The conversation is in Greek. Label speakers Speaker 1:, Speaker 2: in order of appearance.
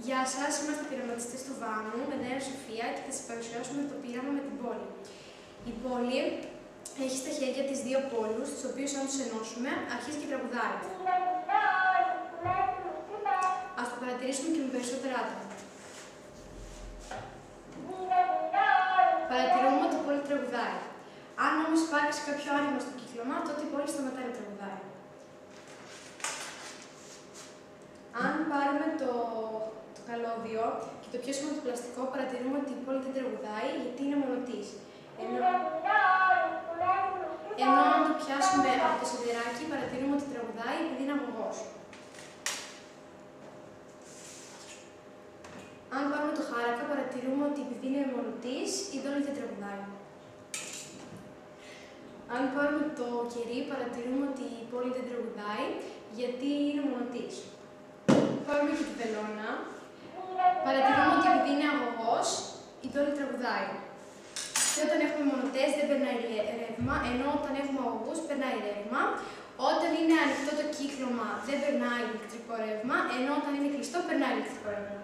Speaker 1: Γεια σας, είμαστε πειραματιστές του Βάμου με την Νέα Σοφία και θα σας παρουσιάσουμε το πείραμα με την πόλη. Η πόλη έχει στα χέρια της δύο πόλους, τους οποίους αν τους ενώσουμε αρχίζει και τραγουδάει. Ας το παρατηρήσουμε και με περισσότερα άτομα. Παρατηρούμε ότι η πόλη τραγουδάει. Αν όμως υπάρξει κάποιο άνοιγμα στο κύκλωμα, τότε η πόλη σταματάει να τραγουδάει. Αν πάρουμε το καλώδιο και το πιάσουμε το πλαστικό, παρατηρούμε ότι η πόλη δεν τραγουδάει γιατί είναι μονοτής. Ενώ αν το πιάσουμε από το σιδεράκι, παρατηρούμε ότι τραγουδάει επειδή είναι αγωγός. Αν πάρουμε το χάρακα, παρατηρούμε ότι επειδή είναι μονοτής, η πόλη δεν τραγουδάει. Αν πάρουμε το κερί, παρατηρούμε ότι η πόλη δεν τραγουδάει γιατί είναι μονοτής. Πάρουμε και τη βελόνα, παρατηρούμε ότι επειδή είναι αγωγός, η πόλη τραγουδάει. Και όταν έχουμε μονοτές δεν περνάει ρεύμα, ενώ όταν έχουμε αγωγούς περνάει ρεύμα. Όταν είναι ανοιχτό το κύκλωμα δεν περνάει ηλεκτρικό ρεύμα, ενώ όταν είναι κλειστό περνάει ηλεκτρικό ρεύμα.